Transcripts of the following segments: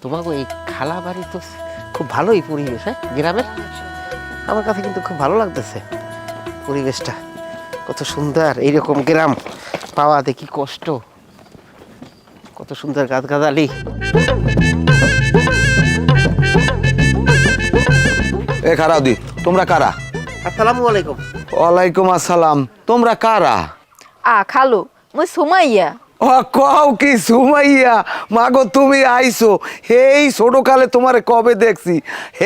তোমাকে এই খালা বাড়ি তো খুব ভালোই পরিবেশ, হ্যাঁ গ্রামের। আমার কাছে কিন্তু খুব ভালো লাগতেছে পরিবেশটা, কত সুন্দর। এইরকম গ্রাম পাওয়া দেখি কষ্ট, কত সুন্দর গাছগাছালি। এ খারাউদি, তোমরা কারা? আসসালামু আলাইকুম। ওয়ালাইকুম আসসালাম। তোমরা কারা? খালু মুই সুমাইয়া। ও কও কি সুমাইয়া? মাগো তুমি আইছো, এই ছোটকালে তোমারে কবে দেখছি।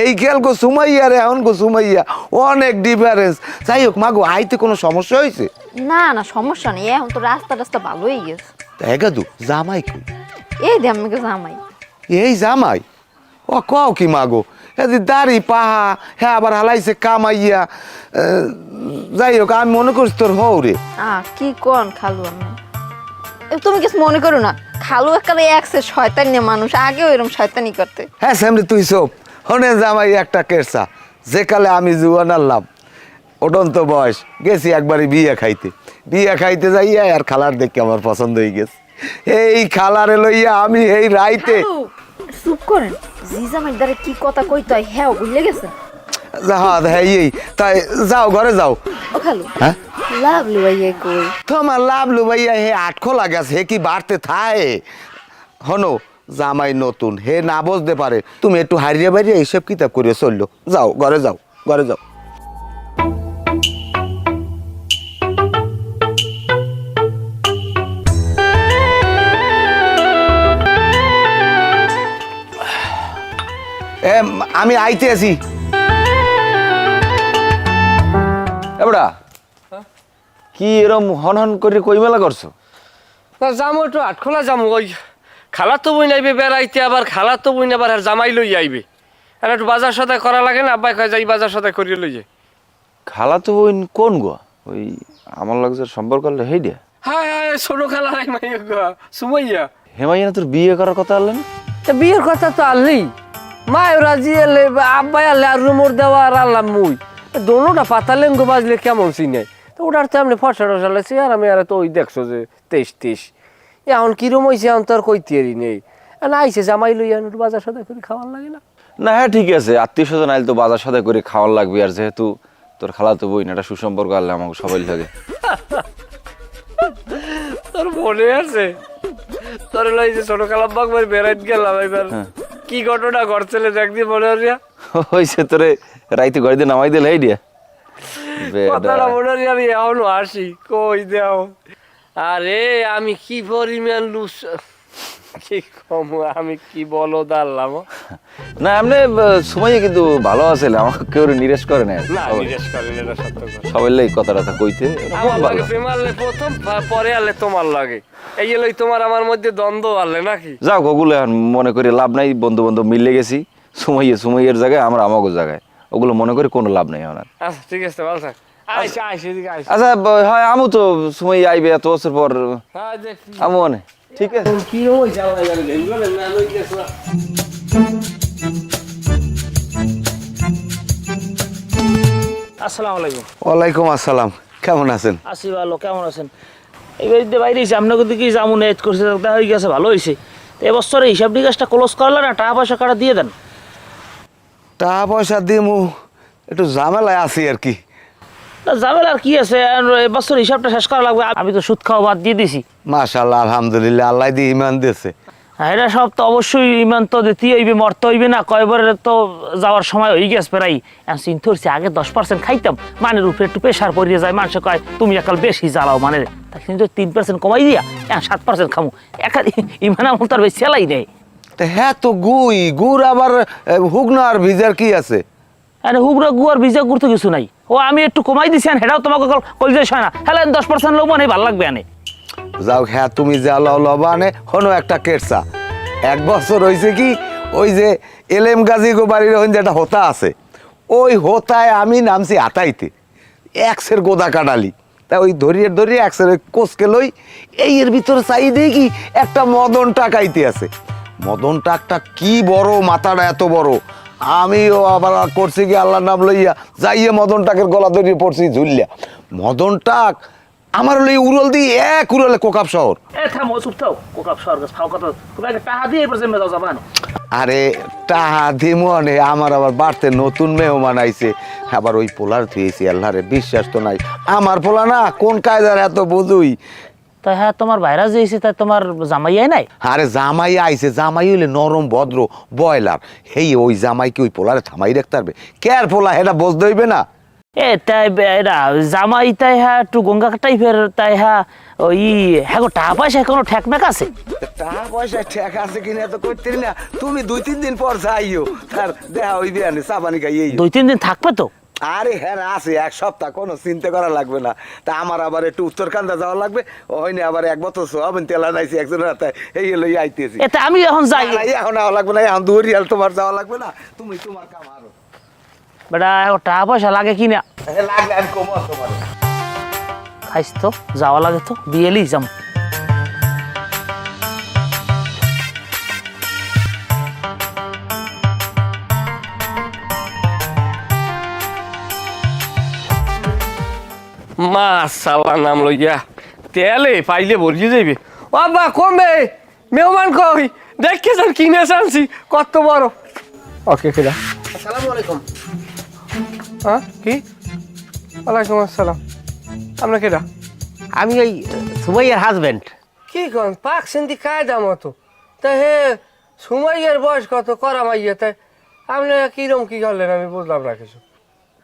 এই খেয়াল গো সুমাইয়া রে, এখন গো সুমাইয়া, অনেক ডিফারেন্স। যাই হোক মাগো, আইতে কোনো সমস্যা হয়েছে? না না সমস্যা নেই, এখন তো রাস্তা রাস্তা ভালো হয়ে গেছে। এগাদু জামাই কই? এই দে আমাকে জামাই। এই জামাই? ও কও কি মাগো, এদি দাড়ি পাহা, হ্যাঁ আবার হালাইছে কামাইয়া। যাই হোক আমি মনে করছি তোর হও রে। কি কোন খালু? আমি তুমি কিছু মনে করো না, খালু একালে একসে শয়তানি মানুষ, আগেও এরকম শয়তানি করতে। হ্যাঁ সামনে তুই সব হনে জামাই একটা কেরসা। যে কালে আমি জুয়ান আনলাম, ওটন তো বয়স, গেছি একবারই বিয়ে খাইতে যাইয়া আর খালার দেখে আমার পছন্দ হয়ে গেছে। এই খালারে লইয়া আমি এই রাইতে। চুপ করেন, জি জামাই দ্বারা কি কথা কইতে হয় হ্যাঁ বুঝলে গেছে। হ্যাঁ এই তাই যাও ঘরে যাও। ও খালু, হ্যাঁ লাভলু ভাইয়া কই? তোমার লাভলু ভাইয়া হে আটখো লাগাছে, হে কি বাড়তে থায়। হনো জামাই নতুন, হে না বুঝতে পারে। তুমি একটু হারিয়ে বাড়িয়ে এইসব কিতাব করে চললো। যাও ঘরে যাও, ঘরে যাও। আমি আইতে আছি। এবড়া কি এরম হন হন করে কই মেলা করছো? না যামো একটু আটখোলা যামো, ওই খালা তো বই নাইবে বেড়াইতে, আবার খালা তো বই আবার আর জামাই লই আইবে। আর একটু বাজার সদাই করা লাগে না, আব্বাই কয় যাই বাজার সদাই করিয়ে লই যায়। খালা তো ওই কোন গো? ওই আমার লাগছে সম্পর্ক করলে হেই দিয়া। হ্যাঁ হ্যাঁ ছোট খালা নাই মাই সুমাইয়া। হেমাইয়া তোর বিয়ে করার কথা আনলেন? বিয়ের কথা তো আনলি, মায়ের রাজি এলে আব্বাই আনলে আর রুমোর দেওয়া আর আনলাম মুই, দোনোটা পাতালেন গো বাজলে কেমন চিনে। তো ওটার তো এমনি ফসা টসা লাগছে, আর আমি আর তো ওই দেখছো যে 23 এখন কিরম হয়েছে এখন তো আর কইতেরি নেই। না আইসে জামাই লই আন বাজার সদাই করে খাওয়ার লাগে না। না হ্যাঁ ঠিক আছে, আত্মীয় স্বজন আইলে তো বাজার সদাই করে খাওয়ার লাগবে। আর যেহেতু তোর খালা তো বই না, একটা সুসম্পর্ক আনলে আমাকে সবাই লাগে। তোর মনে আছে তোর লই যে ছোট খালা বাগবার বেড়াইতে গেলাম এবার, কি ঘটনা ঘটছিল একদিন মনে হরিয়া? হইছে তোরে রাইতে ঘরে দিয়ে নামাই দিলে এই দিয়া কথাটা মনে হরিয়া আমি এখনো আসি কই দেও। আরে আমি কি পরিমাণ লুস, কি কম আমি কি বলো দাঁড়লাম না। এমনি সময় কিন্তু ভালো আছে, আমাকে কেউ নিরেশ করে না। না জিজ্ঞেস করেন, এটা সত্য কথা। সবাই লাগে কথাটা কইতে আমার লাগে প্রেমালে প্রথম, পরে আলে তোমার লাগে, এই লই তোমার আমার মধ্যে দ্বন্দ্ব আলে নাকি? যাও ওগুলো এখন মনে করে লাভ নাই। বন্ধু বান্ধব মিলে গেছি, সুমাইয়ের জায়গায় আমরা আমাকে জায়গায়, ওগুলো মনে করে কোনো লাভ নাই আমার। আচ্ছা ঠিক আছে ভালো থাক। আইসা আইসা এদিকে আইসা। আচ্ছা হয় আমু তো সময় আইবে এত বছর পর, হ্যাঁ দেখ আমু মানে ঠিক আছে। কি হই জ্বালা গেল এগুলো না লই গেছলা। আসসালামু আলাইকুম। ওয়ালাইকুম আসসালাম, কেমন আছেন? আসি ভালো, কেমন আছেন? এইবার যে বাইরে এসে আপনাকে দিকে যেমন এড করছে তা হয়ে গেছে, ভালো হয়েছে। তো এবছরে হিসাব নিকাশটা ক্লোজ করলে না, টাকা পয়সা কাটা দিয়ে দেন। টাকা পয়সা দিয়ে মু একটু ঝামেলায় আছি আর কি। না ঝামেলা আর কি আছে, এবছর হিসাবটা শেষ করা লাগবে। আমি তো সুদ খাওয়া বাদ দিয়ে দিছি। মাশাআল্লাহ আলহামদুলিল্লাহ, আল্লাহ দিয়ে ইমান দিয়েছে। হ্যাঁ এটা সব তো অবশ্যই ইমান তো দিতেই হইবে, মরতে হইবে না। কয়বার তো যাওয়ার সময় হয়ে গেছে প্রায়। চিন্তা করছি আগে 10% খাইতাম, মানের উপরে একটু প্রেশার পড়িয়ে যায়, মানুষে কয় তুমি একাল বেশি জ্বালাও মানের, তা কিন্তু 3% কমাই দিয়া 7% খামু। একা ইমান আমল তার বেশি সেলাই নেই। হ্যাঁ তো গুড় আবার হুগনা আর ভিজার কি আছে? আরে হুগরা গুয়ার ভিজা গুড় তো কিছু নাই। ও আমি একটু কমাই দিছি, হেটাও তোমাকে কলজে হয় না। হ্যাঁ 10% লোক মানে ভালো লাগবে আনে। যাও হ্যাঁ তুমি যা লবা আনে হনো একটা কেরসা। 1 বছর হয়েছে কি, ওই যে এলএম গাজী গো বাড়ির যেটা হোতা আছে, ওই হোতায় আমি নামছি আতাইতে, এক্সের গোদা কাটালি। তা ওই ধরিয়ে এক্সের ওই কোচকে লই, এই এর ভিতরে চাই দেই কি একটা মদন টাক আইতে আছে। মদন টাকটা কি বড়, মাথাটা এত বড়। আমিও আবার করছি কি আল্লাহর নাম লইয়া যাইয়ে মদন টাকের গলা ধরিয়ে পড়ছি ঝুললিয়া। মদন টাক আমার হলো এই উড়ল দিয়ে এক উড়লে কোকাপ শহর। এ থামো চুপ থাও কোকাপ সরকার ফাও কথা তুমি আগে টাকা দিয়ে এরপর জেমে দাও যাবান। আরে টাহা দিমনে আমার আবার বাড়তে নতুন মেহমান আইছে, আবার ওই পোলার থুয়েছি, আল্লাহরে বিশ্বাস তো নাই। আমার পোলা না কোন কায়দার এত বুঝুই। তাই হ্যাঁ তোমার ভাইরা যে এসে তাই তোমার জামাইয়াই নাই? আরে জামাই আইছে, জামাই হইলে নরম ভদ্র বয়লার, হেই ওই জামাই কি ওই পোলারে থামাই রাখতে পারবে? কেয়ার পোলা এটা বুঝতে হইবে না। এ তাই এরা জামাই তাই হ্যাঁ একটু গঙ্গা টাইপের, তাই হ্যাঁ ওই হ্যাঁ গো টাকা পয়সা কোনো ঠেকমেক আছে? টাকা পয়সা ঠেক আছে কিনা তো করতে না, তুমি 2-3 দিন পর যাইও, তার দেখা হইবে আনে চাপানি খাইয়েই। 2-3 দিন থাকবে তো? আরে হ্যাঁ আছে, এক সপ্তাহ, কোনো চিন্তা করা লাগবে না। তা আমার আবার একটু উত্তরকান্দা যাওয়া লাগবে, হয়নি আবার 1 বছর সোয়াবিন তেলা নাইছি একজনের হাতে, এই লই আইতেছি। এতে আমি এখন যাই এখন আওয়া লাগবে না, এখন দুরিয়াল তোমার যাওয়া লাগবে না, তুমি তোমার কাম আরো। বেটা টাকা পয়সা লাগে কিনা? লাগলে আমি কমো তোমার। খাইস তো যাওয়া লাগে তো বিয়েলি যাম। মাশাআল্লাহ নাম লইয়া তেলে পাইলে ভরিয়ে যাইবে। ও আব্বা কমবে মেহমান কই দেখে যান কিনে আনছি কত বড়। ওকে কেডা? আসসালামু আলাইকুম। হ্যাঁ কি? ওয়ালাইকুম আসসালাম। আপনার কেডা? আমি ওই সুমাইয়ার হাজবেন্ড। কি কন পাক সিন্ধি কায়দা মতো তা হে সুমাইয়ের বয়স কত করা মাইয়া, তাই আপনি কিরম কি করলেন আমি বুঝলাম না কিছু।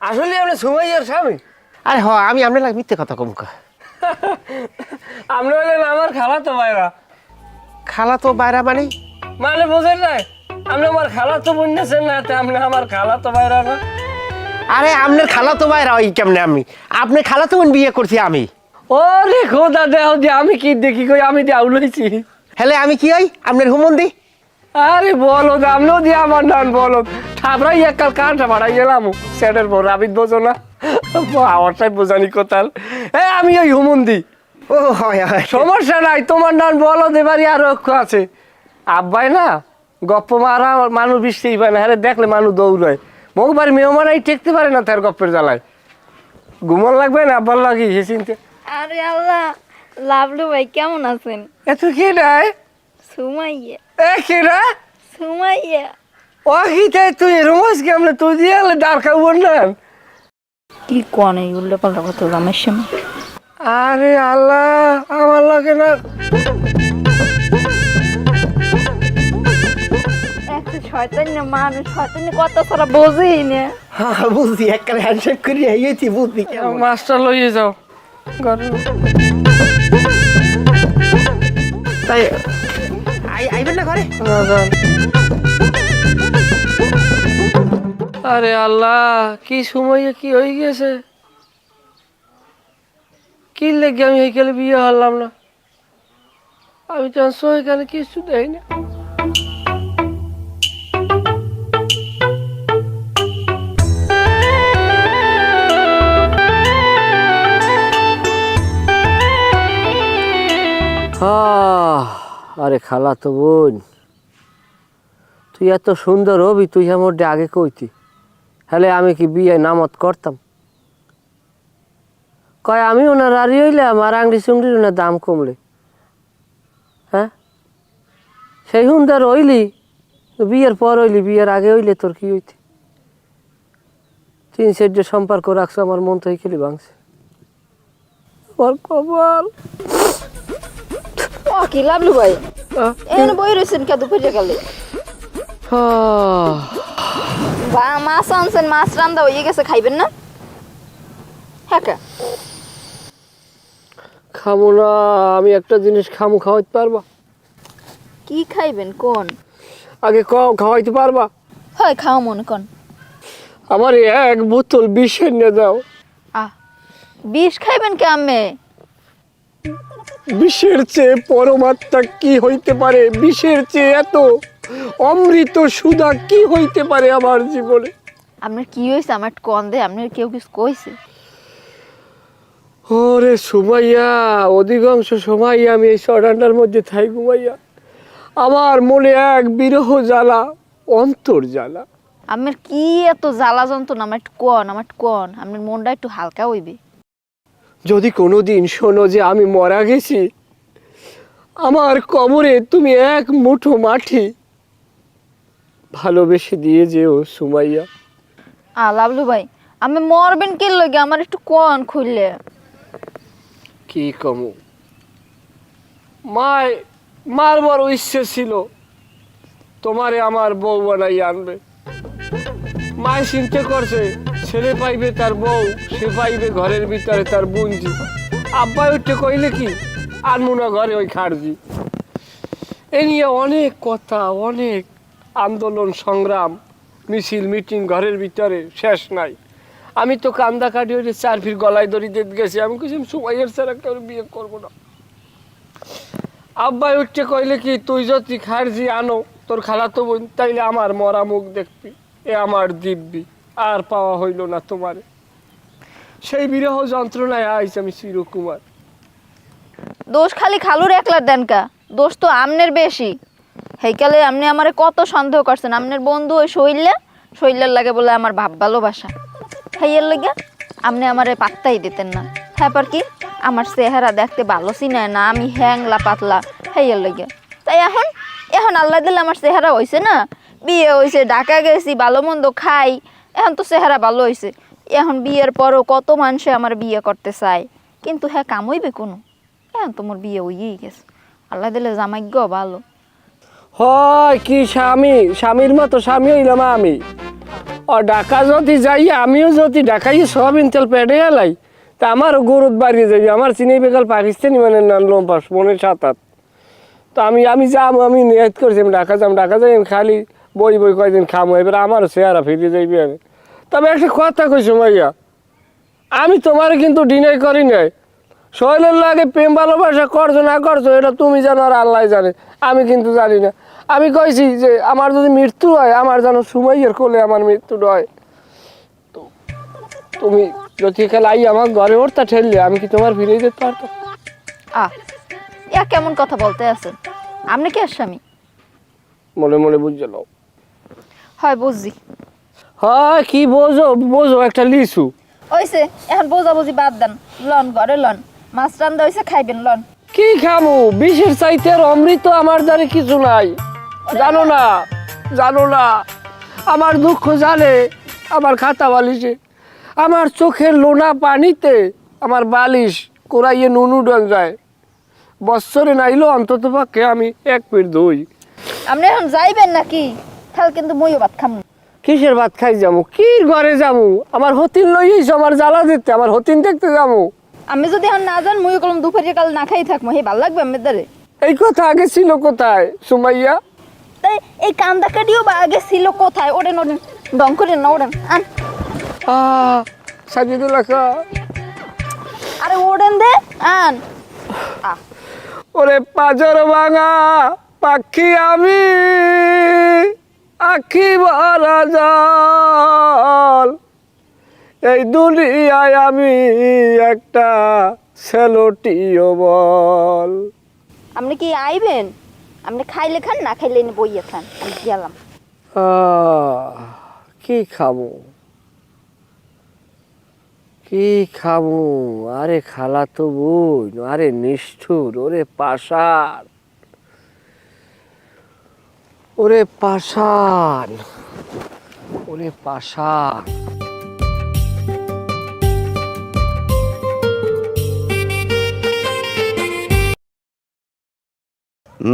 আসলে আপনি সুমাইয়ের স্বামী? আরে হ, আমি আপনার লাগে মিথ্যে কথা কমকা। আপনি হলেন আমার খালা তো ভাইরা। খালা তো বাইরা মানে? মানে বোঝেন নাই আপনি আমার খালা তো বুঝতেছেন না, তা আপনি আমার খালা তো ভাইরা না। আরে আপনার খালা তো বাইরা ওই কেমনে? আমি আপনার খালা তো বিয়ে করছি আমি। ও রে খোদা দেহ যে আমি কি দেখি কই আমি দিয়ে আউলাইছি। হ্যালে আমি কি হই আপনার হুমন্দি? আরে বলো আপনিও দিয়ে আমার নাম বলো ঠাবরাই একাল কানটা বাড়াই গেলাম সেটের পর আবিদ বোঝো না আমার সাহেব বোঝানি কোথাল। আমি ওই হুমন্দি। ও হয় হয়, সমস্যা নাই, তোমার নাম বলো দেবারই আরো আছে। আব্বাই না গপ্প মারা মানুষ বৃষ্টিই পায় না, হ্যাঁ দেখলে মানুষ দৌড়ায়। মগবার মেহমানাই টেকতে পারে না তার গপ্পের জ্বালায়। ঘুমন লাগবে না আব্বার লাগি হে চিনতে। আরে আল্লাহ, লাভলু ভাই কেমন আছেন? এত কে নাই সুমাইয়া। এ কে রা সুমাইয়া ও কি তুই রোজ কেমন তুই দিয়ে ডার খাবো না? কি কোন এই উল্টো পাল্টা কথা জামাইর সামনে? আরে আল্লাহ আমার লাগে না। 100 না মানুষ 100 কত সারা বোঝেই না। হ্যাঁ বুঝছি, একবারে হ্যান্ডশেক করি হইয়েছি, বুঝছি কেমন। মাস্টার লইয়ে যাও ঘরে। তাই আইবেন না ঘরে? না, যান। আরে আল্লাহ কি সময় কি হয়ে গেছে, কি লেগে আমি এইখানে বিয়ে হলাম না। আমি তো এখানে কিছু দেই না। আরে খালা তো বোন, তুই এত সুন্দর হবি তুই আমার আগে কইতি, হলে আমি কি বিয়ে নামত করতাম? কয় আমি ওনার আড়ি হইলাম আর আংড়ি চুংড়ির ওনার দাম কমলে। হ্যাঁ সেই সুন্দর হইলি, বিয়ের পর হইলি, বিয়ের আগে হইলে তোর কি হইতি? 3 যে সম্পর্ক রাখছো আমার মন তো খেলি ভাঙছে। আমার কপাল। ও কি লাভলু ভাই এখানে বই রয়েছেন কে দুপুরে গেলে? বা মাছ আনছেন, মাছ রান্দা হয়ে গেছে, খাইবেন না? হ্যাঁ খামো না, আমি একটা জিনিস খামু, খাওয়াইতে পারবা? কি খাইবেন কোন? আগে খাওয়াইতে পারবা? হয় খাও মনে কোন। আমার 1 বোতল বিষ এনে দাও। বিষ খাইবেন কে আম্মে? বিষের চেয়ে পরমাত্মা কি হইতে পারে? বিষের চেয়ে এত অমৃত সুধা কি হইতে পারে আমার জীবনে? আপনার কি হয়েছে আমার কোন দে? আপনার কেউ কিছু কইছে? ওরে সুমাইয়া, অধিকাংশ সময় আমি এই সরান্ডার মধ্যে থাই ঘুমাইয়া। আমার মনে এক বিরহ জ্বালা, অন্তর জ্বালা। আমার কি এত জ্বালা যন্ত্রণা? আমার কোন, আমার কোন আপনার মনটা একটু হালকা হইবে। যদি কোনোদিন শোনো যে আমি মারা গেছি, আমার কবরে তুমি এক মুঠো মাটি ভালোবেসে দিয়ে যেও সুমাইয়া। লাবলু ভাই, আমি মরবেন কি লগে আমার একটু কোন খুললে। কি কমু, মার বড় ইচ্ছে ছিল তোমারে আমার বউ বানাই আনবে। মায় চিন্তা করছে ছেলে পাইবে তার বউ, সে পাইবে ঘরের ভিতরে তার বুঞ্জি। আব্বাই উঠে কইলে কি আনমুনা ঘরে ওই খারজি। এ নিয়ে অনেক কথা, অনেক আন্দোলন সংগ্রাম, মিছিল মিটিং ঘরের ভিতরে শেষ নাই। আমি তো কান্দা কাটি ওই 4 ফিট গলায় দড়ি দিতে গেছি। আমি কিছু সুমাইয়ের ছাড়া কেউ বিয়ে করবো না। আব্বাই উঠে কইলে কি তুই যদি খারজি আনো তোর খালাতো বোন, তাইলে আমার মরা মুখ দেখবি, এ আমার দিব্যি। আর পাওয়া হইল না তোমারে। সেই বিরহ যন্ত্রণায় আইস আমি চিরকুমার। দোষ খালি খালুর একলার দেন কা, দোষ তো আমনের বেশি। হেইকালে আপনি আমারে কত সন্দেহ করছেন। আপনার বন্ধু ওই শৈলের লাগে বলে আমার ভাব ভালোবাসা, হেইয়ের লাগে আপনি আমারে পাত্তাই দিতেন না। তারপর কি আমার চেহারা দেখতে ভালো চিনায় না, আমি হ্যাংলা পাতলা, হেইয়ের লাগে। তাই এখন আল্লাহ দিলে আমার চেহারা হয়েছে না, বিয়ে হয়েছে, ঢাকা গেছি, ভালো মন্দ খাই, এখন তো চেহারা ভালো হয়েছে। এখন বিয়ের পরও কত মানুষে আমার বিয়ে করতে চায়, কিন্তু হ্যাঁ কাম হইবে কোনো। এখন তোমার বিয়ে হইয়েই গেছে, আল্লাহ দিলে জামাইজ্ঞ ভালো। হয় কি স্বামীর মতো স্বামী হইলাম আমি। ও ঢাকা যদি যাই, আমিও যদি ঢাকাই সব ইনতেল পেটে এলাই, তা আমারও গরুত বাড়িয়ে যাবি। আমার চিনি বেকাল পাকিস্তানি মানে নাম লম্পাস মনে 7-8। তো আমি যাম, আমি নিয়ত করছি আমি ঢাকা যাই, আমি খালি বই কয়দিন খামো, এবার আমারও চেহারা ফিরে যাইবি। আমি তবে একটা কথা কইছো মাইয়া, আমি তোমার কিন্তু ডিনাই করি নাই। শৈলের লাগে প্রেম ভালোবাসা করছো না করছো এটা তুমি জানো আর আল্লাহ জানে, আমি কিন্তু জানি না। আমি কইছি যে আমার যদি মৃত্যু হয়, আমার যেন সুমাইয়ের কোলে আমার মৃত্যু হয়। তো তুমি যদি খেলে আই আমার ঘরে ওরটা ঠেললে, আমি কি তোমার ফিরে যেতে পারতাম? ইয়া কেমন কথা বলতে আছেন? আপনি কি স্বামী? মনে মনে বুঝে নাও। হয় বুঝছি। হয় কি বোঝো একটা লিচু ওইছে, এখন বোঝাবুঝি বাদ দেন, লন ঘরে লন, মাছ রান্দা হয়েছে, খাইবেন লন। কি খামু? বিষের চাইতে আর অমৃত আমার দ্বারে কিছু নাই। জানো না আমার দুঃখ জানে আমার খাতা বালিশে, আমার চোখের লোনা পানিতে আমার বালিশ কোরাইয়ে নুনু ডঙ্গায়। বৎসরে নাইলো অন্তত পক্ষে আমি 1 পেট দই। আপনি এখন যাইবেন নাকি? তাহলে কিন্তু মইও ভাত খাম। কিসের ভাত খাই যাবো? কি ঘরে যাবো? আমার হতিন লইয়েছ আমার জ্বালা দিতে, আমার হতিন দেখতে যাবো। আমি যদি এখন না যান, মইও কলম দুপুরে কাল না খাই থাকবো, হে ভাল লাগবে আমার দ্বারে? এই কথা আগে ছিল কোথায় সুমাইয়া? তাই এই কান্দা কাটিও বা আগে ছিল কোথায়? ওড়েন ডং করে না, ওড়েন আন। সাজিদুল্লাহ খা। আরে ওড়েন দে, আন। ওরে পাজর ভাঙা পাখি আমি, আখি ভরা জল, এই দুনিয়ায় আমি একটা সেলোটিও বল। আপনি কি আইবেন? আপনি খাইলে খান, না খাইলে বইয়ে খান, আমি গেলাম। কি খাবো? আরে খালা তো বোন, আরে নিষ্ঠুর, ওরে পাষাণ, ওরে পাষাণ।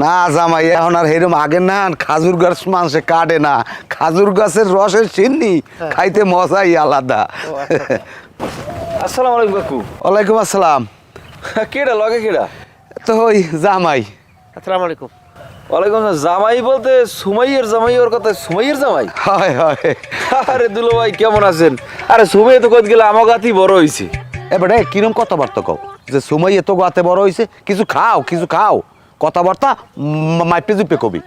না জামাই, এখন আর এরকম আগে না, খাজুর গাছ মানুষে কাটে না, খাজুর গাছের রসের চিনি খাইতে মজাই আলাদা। আসসালামু আলাইকুম কাকু। ওয়ালাইকুম আসসালাম। কেডা লগে কেডা? তো ওই জামাই। আসসালামু আলাইকুম। ওয়ালাইকুম আসসালাম। জামাই বলতে সুমাইয়ের জামাই, ওর কথা সুমাইয়ের জামাই? হয়। আরে দুলো ভাই কেমন আছেন? আরে সুমাই তো কত গেলে আমার গাতি বড় হইছে। এবারে কিরম কথাবার্তা কও যে সুমাই এত গাতে বড় হইছে? কিছু খাও কথাবার্তা মাইপে জুপে কবি।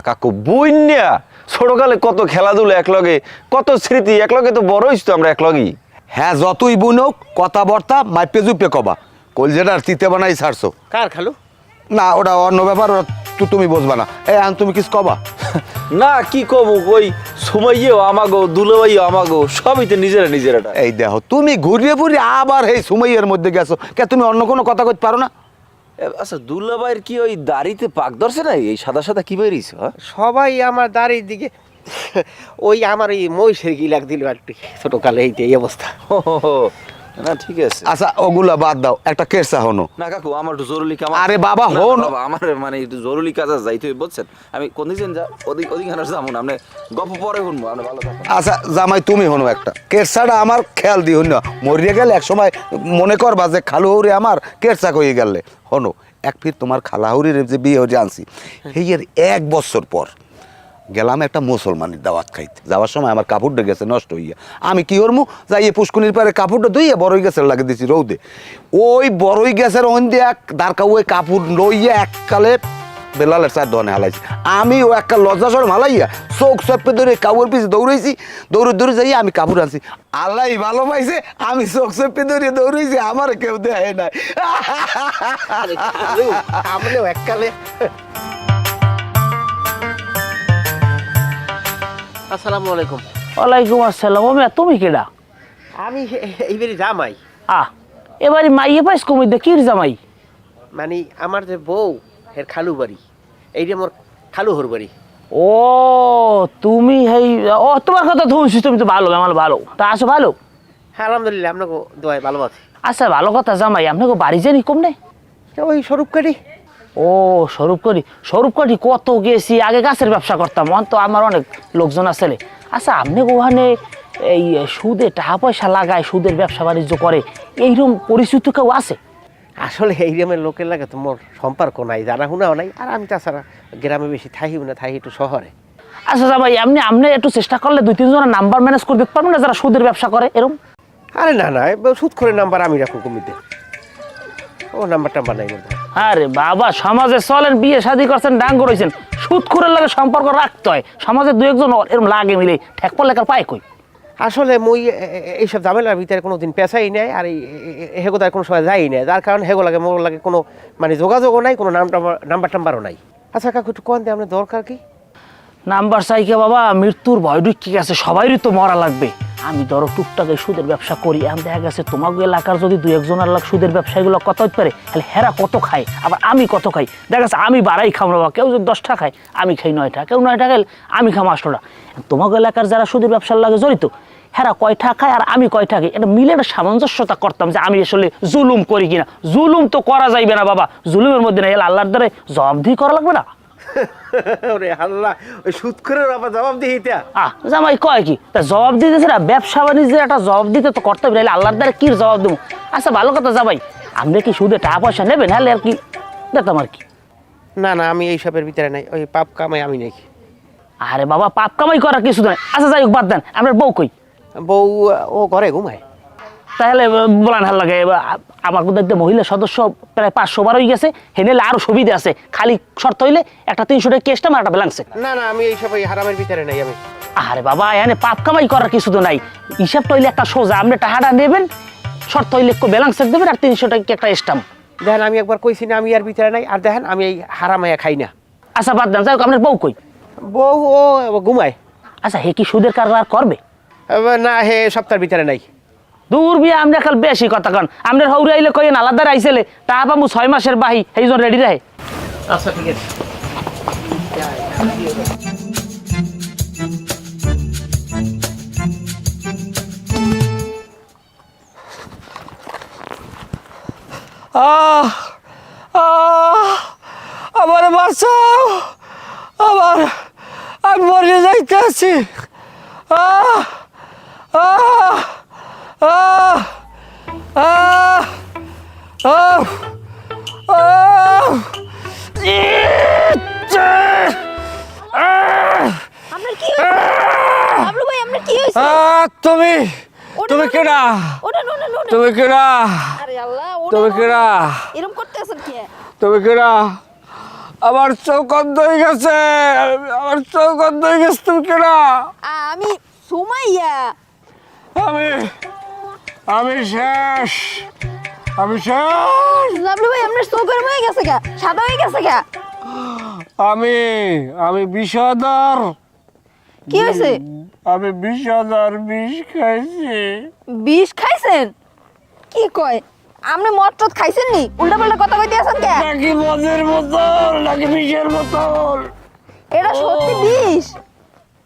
কাকু বইন্যা ছোটকালে কত খেলাধুলা একলগে, কত স্মৃতি একলগে, তো বড় হইছ তো আমরা একলগেই। হ্যাঁ, যতই বুনক কথাবার্তা মাইপে জুপে কবা। কলজেটার চিতে বানাই ছাড়ছো। কার খালু? না ওটা অন্য ব্যাপার, ওটা তুমি বুঝবা না। তুমি কিছু কবা? না কি কব, ওই সুমাইয়েও আমাগো, দুলাভাইও আমাগো, সবই তো নিজেরা। এই দেখো তুমি ঘুরিয়ে ফুরিয়ে আবার এই সুমাইয়ের মধ্যে গেছো, কে তুমি অন্য কোনো কথা কইতে পারো না? আচ্ছা দুলাভাইয়ের কি ওই দাড়িতে পাক ধরছে না? এই সাদা সাদা কি বেরিয়েছ? সবাই আমার দাড়ির দিকে ওই আমার এই মহিষের গিলাক দিল আর কি, ছোটকালে এই অবস্থা। না ঠিক আছে। আচ্ছা ওগুলা বাদ দাও, একটা কেসা হনো। না কাকু আমার একটু জরুরি কাম। আরে বাবা, না, হন। বাবা, আমার মানে একটু জরুরি কাজ আছে, যাইতে বলছেন। আমি কোন দিন যা ওদিকে যাবো না, আপনি গল্প পরে শুনবো, আপনি ভালো থাকুন। আচ্ছা জামাই তুমি হনো একটা কেরসাটা আমার খেয়াল দি হইন, মরিয়ে গেলে এক সময় মনে করবা যে খালু হৌরি আমার কেরসা কয়ে গেলে হনো। এক ফির তোমার খালাহুরির যে বিয়ে হয়ে আনছি, এই এর 1 বছর পর গেলাম একটা মুসলমানের দাওয়াত খাইতে। যাওয়ার সময় আমার কাপড়টা গেছে নষ্ট হইয়া, আমি কি করবো যাই পুষ্কুনির পারে কাপড়টা ধুইয়া বড়ই গাছের লাগে দিছি রৌদে। ওই বড়ই গাছের অন্ধে এক দাঁড়কা ওই কাপড় লইয়া এককালে বেলালের 4 দোকানে হালাইছি। আমি ও একটা লজ্জা সরম হালাইয়া চোখ চপে ধরে কাপড় পিছিয়ে দৌড়াইছি, দৌড়ে যাইয়া আমি কাপড় আনছি। আল্লাহ ভালো পাইছে, আমি চোখ চপে ধরে দৌড়াইছি, আমার কেউ দেয় নাই। আমলেও এককালে। আসসালামু আলাইকুম। ওয়ালাইকুম আসসালাম। ওমে তুমি কেডা? আমি এইবারই জামাই, এবারে মাইয়ে পাইস কমি দে কির জামাই? মানে আমার যে বউ এর খালু বাড়ি, এইটা মোর খালুহর বাড়ি। ও তুমি হেই, ও তোমার কথা শুনছি, তুমি তো ভালো, আমার ভালো। তা আসো ভালো? হ্যাঁ আলহামদুলিল্লাহ, আপনাকে দোয়াই ভালো আছে। আচ্ছা ভালো কথা জামাই, আপনাকে বাড়ি জানি কম নেই? ওই স্বরূপকারী। ও স্বরূপকাঠি কত গেছি, আগে গাছের ব্যবসা করতাম, তো আমার অনেক লোকজন আছে। আচ্ছা আপনি ওখানে এই সুদে টাকা পয়সা লাগায়, সুদের ব্যবসা বাণিজ্য করে, এইরকম পরিচিত কেউ আছে? আসলে এই গ্রামের লোকের লাগে তো মোর সম্পর্ক নাই, জানা শোনাও নাই। আর আমি তাছাড়া গ্রামে বেশি থাইও না, থাই একটু শহরে। আচ্ছা জামাই, আপনি একটু চেষ্টা করলে 2-3 জনের নাম্বার ম্যানেজ করে দিতে পারবেন না, যারা সুদের ব্যবসা করে এরকম? আরে না, সুদ করে নাম্বার আমি রাখুন কমিতে, ও নাম্বার টাম্বার নাই বলতে। আরে বাবা, সমাজে চলেন, বিয়ে শাদী করছেন, ডাঙ্গ রয়েছেন, সুদ করে লাগে সম্পর্ক রাখতে হয়। সমাজে 2-1 জন এরকম লাগে মিলে ঠেক পড়লে কার পায় কই? আসলে মই এইসব ঝামেলার ভিতরে কোনো দিন পেশাই নেই, আর হেগোদার কোনো সময় যাই নাই, যার কারণে হেগো লাগে মোর লাগে কোনো মানে যোগাযোগও নাই, কোনো নাম্বার টাম্বারও নাই। আচ্ছা কাকু একটু কোন দিয়ে আপনার দরকার কি? নাম্বার চাইকে বাবা, মৃত্যুর ভয় ঢুকি গেছে, সবাইরই তো মরা লাগবে। আমি ধরো টুকটাক সুদের ব্যবসা করি, এখন দেখা গেছে তোমাকে এলাকার যদি 2-1 জনের লাখ সুদের ব্যবসায়ীগুলো কত হতে পারে, তাহলে হেরা কত খায়, আবার আমি কত খাই। দেখা গেছে আমি বাড়াই খাম না, কেউ যদি 10টা খায় আমি খাই 9টা, কেউ 9টা খাইলে আমি খাম 8টা। তোমাকে এলাকার যারা সুদের ব্যবসার লাগে জড়িত, হেরা কয়টা খায় আর আমি কয়টা খাই, এটা মিলে একটা সামঞ্জস্যতা করতাম যে আমি আসলে জুলুম করি কিনা। জুলুম তো করা যাইবে না বাবা, জুলুমের মধ্যে না, এলে আল্লাহর দ্বারা জবাবদিহি করা লাগবে না। ওরে আল্লাহ, ওই সুদ করে আবার জবাব দিই এটা? জামাই কয় কি, তা জবাব দিতেছে না, ব্যবসা বাণিজ্যের একটা জবাব দিতে তো করতে হবে, আল্লাহর দ্বারা কি জবাব দেবো? আচ্ছা ভালো কথা জামাই, আপনি কি সুদে টাকা পয়সা নেবেন? হ্যাঁ আর কি দেখতাম আর কি। না আমি এইসবের ভিতরে নাই, ওই পাপ কামাই আমি নেই। আরে বাবা, পাপ কামাই করার কিছু নাই। আচ্ছা যাই হোক, বাদ দেন, আপনার বউ কই? বউ ও ঘরে ঘুমায়। তাহলে বলান হাল লাগে, আমার দেখতে মহিলা সদস্য প্রায় 500 বার হয়ে গেছে, হেনেলে আরো সুবিধা আছে। খালি শর্ত হইলে একটা 300 টাকা কেসটা আমার একটা ব্যালেন্সে। না আমি এইসব ওই হারামের ভিতরে নাই আমি। আরে বাবা, এখানে পাপ কামাই করার কিছু তো নাই, হিসাবটা হইলে একটা সোজা, আপনি টাকাটা নেবেন, শর্ত হইলে একটু ব্যালেন্স দেবেন, আর 300 টাকা একটা স্টাম্প। দেখেন আমি একবার কইছি না আমি আর ভিতরে নাই, আর দেখেন আমি এই হারামাইয়া খাই না। আচ্ছা বাদ দেন, যাই হোক, আপনার বউ কই? বউ ও ঘুমায়। আচ্ছা হে কি সুদের কারবার করবে? না হে সপ্তাহের ভিতরে নাই। দূর বিয়া, আমরা কাল বেশি কথা কন, আমরা হৌরে আইলে কইেন আলাদা আইসেলে তা পাবো 6 মাসের বাহি, এই জন রেডি রাহে। আচ্ছা ঠিক আছে। আমার বাঁচাও, আবার আমি মরে যাইতে আছি। আপনার কি হয়েছে? বাবলু ভাই, আপনার কি হয়েছে? তুমি কেডা? তুমি কেডা? আরে আল্লাহ, তুমি কেডা? এরকম করতেছেন কি? তুমি কেডা? আমার চোখ অন্ধ হয়ে গেছে, আমার চোখ অন্ধ হয়ে গেছে। তুমি কেডা? আমি সুমাইয়া। আমি শেষ, আমি শেষ। লাভলু ভাই আপনার চোখ গরম হয়ে গেছে গা, সাদা হয়ে গেছে গা। আমি বিষাদার, কি হয়েছে? আমি বিষাদার বিষ খাইছি। বিষ খাইছেন? কি কয়, আপনি মদ টদ খাইছেন নি? উল্টা পাল্টা কথা কইতে আছেন কে? নাকি মদের বোতল নাকি বিষের বোতল? এটা সত্যি বিষ?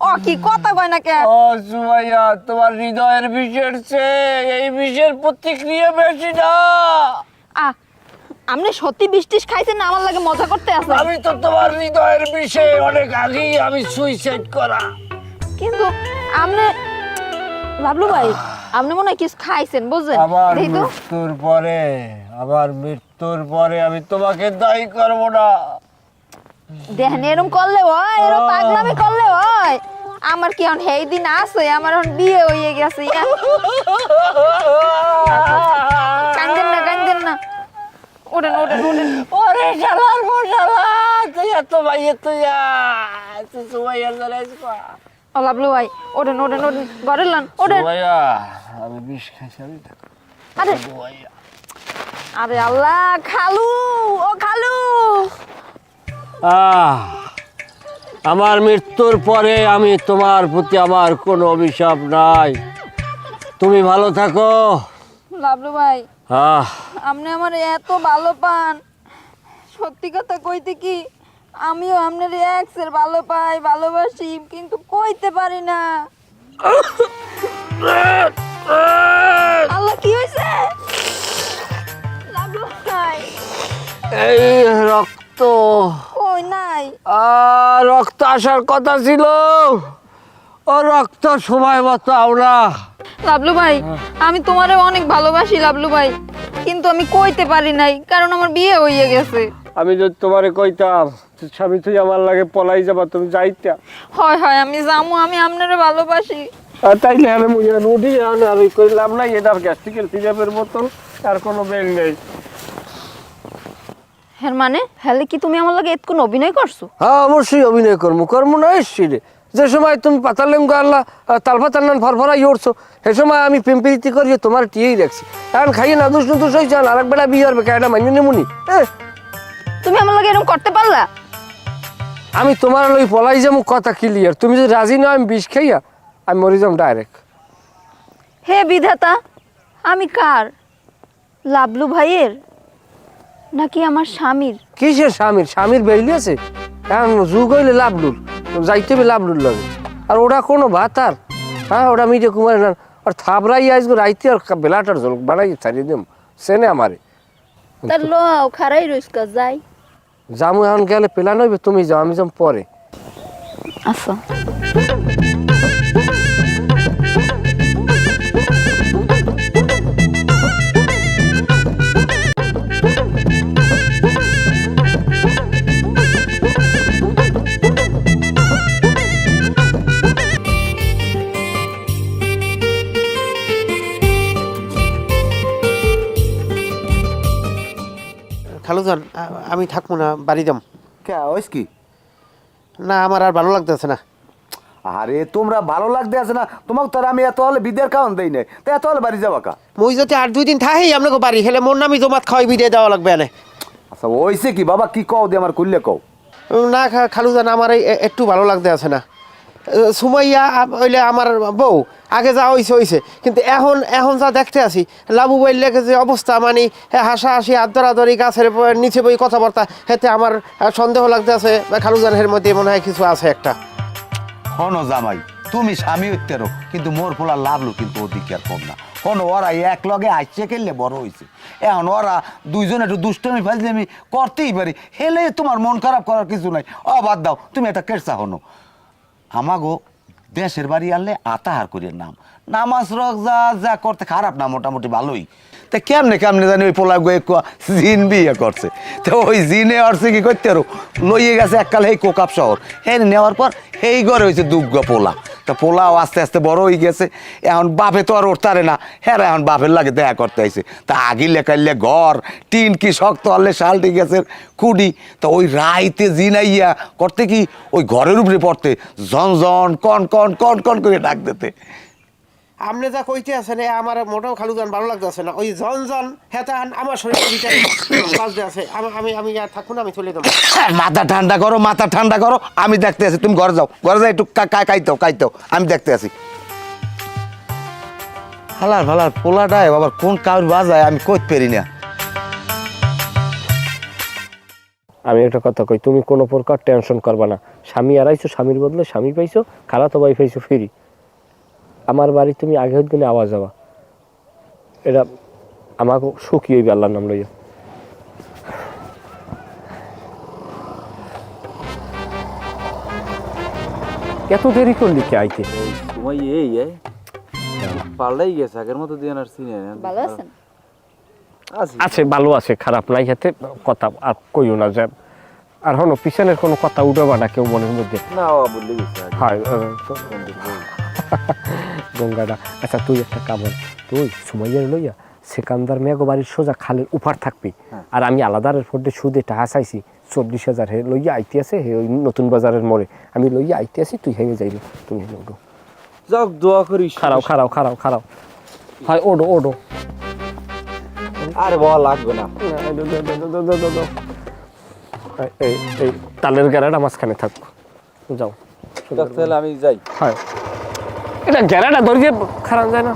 ও কি কথা কয় না কে? ও সুমাইয়া, তোমার হৃদয়ের বিষের চেয়ে এই বিষের প্রতিক্রিয়া বেশি না। আপনি সত্যি বিষ টিষ খাইছেন না আমার লাগে মজা করতে আছেন? আমি তো তোমার হৃদয়ের বিষে অনেক আগেই আমি সুইসাইড করা। কিন্তু আপনি লাভলু ভাই, আপনি মনে হয় কিছু খাইছেন বুঝছেন? আমার দেখি তো। মৃত্যুর পরে আমি তোমাকে দায়ী করব না। দেখেন এরকম করলে হয়, এরকম পাগলামি করলে হয়। আমার কি এখন সেই দিন আছে? আমার এখন বিয়ে হয়ে গেছে। কান্দেন না, কান্দেন না। ওঠেন ওঠেন ওঠেন। ওরে শালার মশালা, তুই এত ভাইয়ে তুই সুমাইয়ার জানাইস কয়া। ও লাভলু ভাই, ওঠেন ওঠেন ওঠেন, ঘরে লন, ওঠেন। সুমাইয়া, আমি বিষ খাইছি আমি। আরে আরে আল্লাহ, খালু, ও খালু। আমার মৃত্যুর পরে আমি তোমার প্রতি আমার কোনো অভিশাপ নাই। তুমি ভালো থাকো। লাভলু ভাই, আপনি আমার এত ভালো পান, সত্যি কথা কইতে কি আমিও আপনার এক্সের ভালো পাই, ভালোবাসি, কিন্তু কইতে পারি না। আল্লাহ, কি হয়েছে? লাভলু ভাই, এই রক্ত, কই নাই? রক্ত আসার কথা ছিল, ও রক্ত সময় মতো আমরা। লাভলু ভাই, আমি তোমারে অনেক ভালোবাসি লাভলু ভাই, কিন্তু আমি কইতে পারি নাই কারণ আমার বিয়ে হয়ে গেছে। আমি যদি তোমারে কইতাম স্বামী তুই আমার লাগে পলাই যাবা, তুমি যাইতা। হয় হয়, আমি যামু, আমি আপনারে ভালোবাসি। তাইলে আমি উঠি আর ওই করলাম না, এটার গ্যাস্ট্রিকের সিরাপের বোতল আর কোনো বেল নেই। হ্যাঁ মানে, হ্যালে কি তুমি আমার লাগে এতক্ষণ অভিনয় করছো? হ্যাঁ অবশ্যই অভিনয় কর্ম না এসছি রে। যে সময় তুমি পাতালেম গাল্লা তালফা তান্নান ফরফরাই উঠছো, সে সময় আমি পিম্পিরিতি করিয়ে তোমার টিয়েই রাখছি। এখন খাইয়ে না দুষ নুদুষ হয়েছে, আর এক বেলা বিয়ে হবে কেডা মাইনে নেমুনি। তুমি আমার লাগে এরকম করতে পারলা? আমি তোমার লই পলাই যাবো, কথা ক্লিয়ার। তুমি যদি রাজি নয় আমি বিষ খাইয়া আমি মরি যাম ডাইরেক্ট। হে বিধাতা, আমি কার? লাভলু ভাইয়ের নাকি আমার স্বামীর? কিসের স্বামীর? স্বামীর বেইলি আছে এখন, যুগ হইলে লাভলুর, যাইতে হবে লাভলুর লাগে। আর ওটা কোনো ভাতার, হ্যাঁ ওটা মিটে কুমার না, আর থাবরাই আসবো রাইতে আর বেলাটার জল বানাই ছাড়িয়ে দিম সেনে আমারে। তার লও খারাই রইস কা যাই। জামু এখন গেলে পেলান হইবে, তুমি যাও আমি যাম পরে। আচ্ছা। খালুজান, আমি থাকবো না, বাড়ি যাম। কে ওইস কি? না, আমার আর ভালো লাগতেছে না। আরে তোমরা ভালো লাগতে আছে না, তোমাকে তো আর আমি এত হলে বিদের খাওয়ান দেই নাই, তো এত হলে বাড়ি যাবা কা? মুই যদি আর 2 দিন থাকি আপনাকে বাড়ি হেলে মোর নামি জমাত খাওয়াই বিদায় দেওয়া লাগবে না। আচ্ছা ওইসে কি বাবা, কি কও দিয়ে আমার করলে কও। না খালুজান, আমার একটু ভালো লাগতে আছে না। সুমাইয়া হইলে আমার বউ, আগে যা হইছে কিন্তু এখন যা দেখতে আছি লাবু বললে যে অবস্থা, মানে হাসাহাসি আদরাদরি গাছের নিচে বই কথাবার্তা, হেতে আমার সন্দেহ লাগতে আছে খালুজানের মধ্যে মনে হয় কিছু আছে একটা। হনো জামাই, তুমি স্বামী হইতেরো, কিন্তু মোর পোলা লাভলো কিন্তু ওদিকে আর কম না। হনো ওরা এক লগে আইসে খেললে বড় হয়েছে, এখন ওরা দুইজন একটু দুষ্টমি ফাইলে আমি করতেই পারি, হেলে তোমার মন খারাপ করার কিছু নাই। বাদ দাও, তুমি একটা কেরসা হনো। আমাগো দেশের বাড়ি আনলে আতাহার করির নাম, নামাজ রোজা যা করতে খারাপ না, মোটামুটি ভালোই। তা কেমনে জানি ওই পোলা গো জিন বিয়ে করছে, তো ওই জিনে অর্থে কি করতে আরো লইয়ে গেছে এককাল এই কোকাপ শহর, হ্যাঁ নেওয়ার পর এই ঘরে হয়েছে দুগ্গ পোলা। তা পোলাও আস্তে আস্তে বড় হয়ে গেছে, এখন বাপে তো আর উঠতারে না, হ্যাঁ এখন বাপের লাগে দেখা করতে আইছে। তা আগিলে কাইলে ঘর টিন কি শক্ত হলে শালটি গেছে খুঁড়ি, তা ওই রাইতে জিনাইয়া করতে কি ওই ঘরের উপরে পড়তে জন জন কন কন কন কন করে ডাক দিতে। আপনি যা কইতে আছেন আমার মোটাও খালুজান ভালো লাগতেছে না। ওই জন জন হেতান আমার শরীরের ভিতরে বাজতে আছে। আমি আমি আর থাকবো না, আমি চলে যাবো। মাথা ঠান্ডা করো, মাথা ঠান্ডা করো, আমি দেখতে আছি। তুমি ঘরে যাও, ঘরে যাও, একটু কাইতাও, আমি দেখতে আছি। হালার ভালার পোলাটায় বাবার কোন কাউর বাজায় আমি কইতে পারি না। আমি একটা কথা কই, তুমি কোনো প্রকার টেনশন করবা না। স্বামী হারাইছো, স্বামীর বদলে স্বামী পাইছো, খালাতো ভাই পাইছো ফ্রি। আমার বাড়ি তুমি আগের দিনে আওয়াজ যাবা, এটা আমাকে সুখী হইবে আল্লাহর নাম লইয়া। এত দেরি করলি কে আইতে? সময় এই পাল্টাই গেছে, আগের মতো দিয়ে আর চিনে না। ভালো আছেন? আছে, ভালো আছে, খারাপ নাই। হাতে কথা আর কইও না যে আর হনো পিছনের কোনো কথা উঠাবা না কেউ মনের মধ্যে। না বললে গেছে হয় গঙ্গাটা। আচ্ছা তুই একটা কামড়, তুই সুমাইয়ার লইয়া সেকান্দার মেঘো বাড়ির সোজা খালের উপার থাকবি। আর আমি আলাদারের ফোর্ডে সুদে টাকা চাইছি 40,000 হে লইয়া আইতে আছে, হে ওই নতুন বাজারের মোড়ে আমি লইয়া আইতে আছি, তুই হেগে যাইবি। তুমি হেগে ওডো, যাও দোয়া করিস। খারাও হয় ওডো। আরে বাবা লাগবে না। এই তালের গ্যারাটা মাঝখানে থাকবো, যাও। তাহলে আমি যাই। হয় এটা গ্যারাটা ধরিয়ে খারাপ যায় না,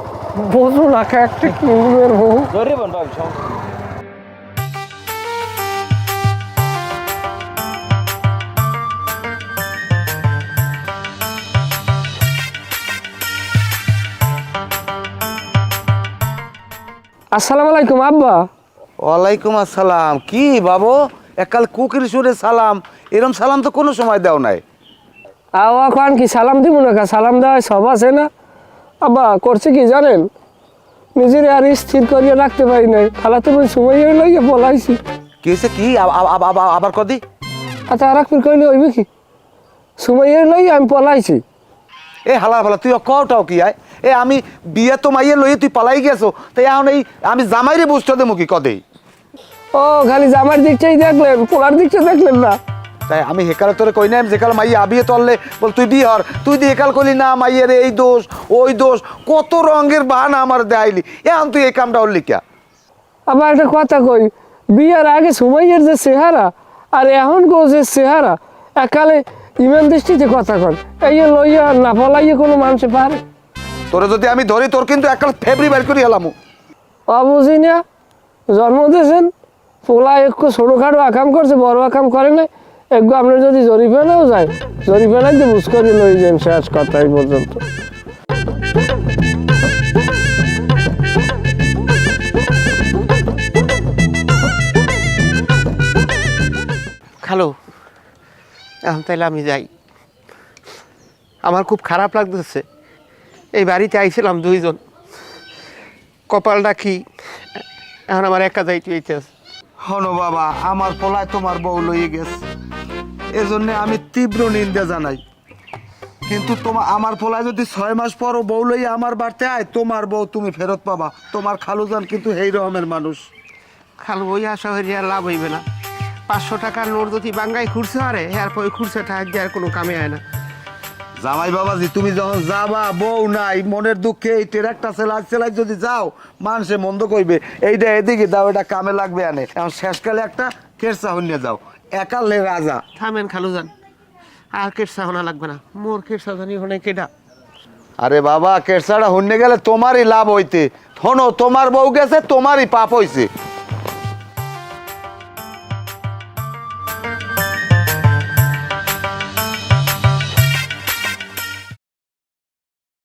বোঝো না একটা কিমের বউ। ধরে বোন ভাবি সমস্যা নেই। আসসালামু আলাইকুম আব্বা। ওয়ালাইকুম আসসালাম। কি বাবু, একাল কুকির সুরে সালাম, এরম সালাম তো কোনো সময় দেও নাই। আওয়া খান কি সালাম দিব না, সালাম দেওয়া সব আছে না। আব্বা করছে কি জানেন, নিজের আর স্থির করিয়ে রাখতে পারি নাই, খালা তুমি সময় লইয়া পলাইছি। কি হয়েছে কি আবার কদি? আচ্ছা আর একবার কইলে হইবে কি, সময় লইয়া আমি পলাইছি। এ হালা ভালা তুই কটাও কি আয়? আমি বিয়ে তো মাইয়ে লইয়ে তুই পালাই গেছো, তাই এখন এই আমি জামাইরে বুঝতে দেবো কি কদেই? ও খালি জামার দিকটাই দেখলেন, পোলার দিকটা দেখলেন না। তাই আমি হেকালে তোরে কই না, যেকাল মাইয়ে আবিয়ে তললে বল তুই বিয়ে হর, তুই দিয়ে হেকাল করলি না মাইয়ের এই দোষ ওই দোষ, কত রঙের বাহানা আমার দেয়াইলি, এখন তুই এই কামটা হলি কে? আবার একটা কথা কই, বিয়ার আগে সময়ের যে চেহারা আর এখন গো যে চেহারা, একালে ইমান দৃষ্টিতে কথা কন, এই লইয়া না পলাইয়া কোনো মানুষে পারে? তোরে যদি আমি ধরি তোর কিন্তু একাল ফেব্রি বের করি এলামু। অবুঝি না, জন্ম দিয়েছেন পোলা একটু ছোটোখাটো আকাম করছে, বড় আকাম করে না। একটু আপনার যদি জরিফানাও যায়, জরিফানাই তো বুঝ করে লই যান, শেষ কথা এই পর্যন্ত। খালো, এখন তাইলে আমি যাই। আমার খুব খারাপ লাগতেছে। এই বাড়িতে আইছিলাম দুইজন, কপালটা কি এখন আমার একা যাইতে হইতেছে। হনো বাবা, আমার পোলায় তোমার বউ লইয়ে গেছে, এজন্য আমি তীব্র নিন্দা জানাই। কিন্তু আমার পোলায় যদি 6 মাস পরও বউ লইয়ে আমার বাড়িতে আয়, তোমার বউ তুমি ফেরত পাবা। তোমার খালুজান কিন্তু এই রকমের মানুষ। খালো ওই আশা হইলে আর লাভ হইবে না। 500 টাকার নোট যদি বাঙ্গাই খুঁড়ছে আরে, এরপর ওই খুঁড়ছেটা আর কোনো কামে হয় না। জামাই বাবাজি, তুমি যখন যাবা বউ নাই, মনের দুঃখে এই ট্রাকটা সেলাই যদি যাও, মানুষে মন্দ কইবে এইটা এদিকে দাও, এটা কামে লাগবে আনে। এখন শেষকালে একটা কেরসা হইনে যাও, একালে রাজা। থামেন খালুজান, আর কেটসা হোনা লাগবে না। মোর কেটসা জানি হনে কেডা? আরে বাবা, কেরসাটা হইনে গেলে তোমারই লাভ হইতে। শোনো, তোমার বউ গেছে, তোমারই পাপ হইছে।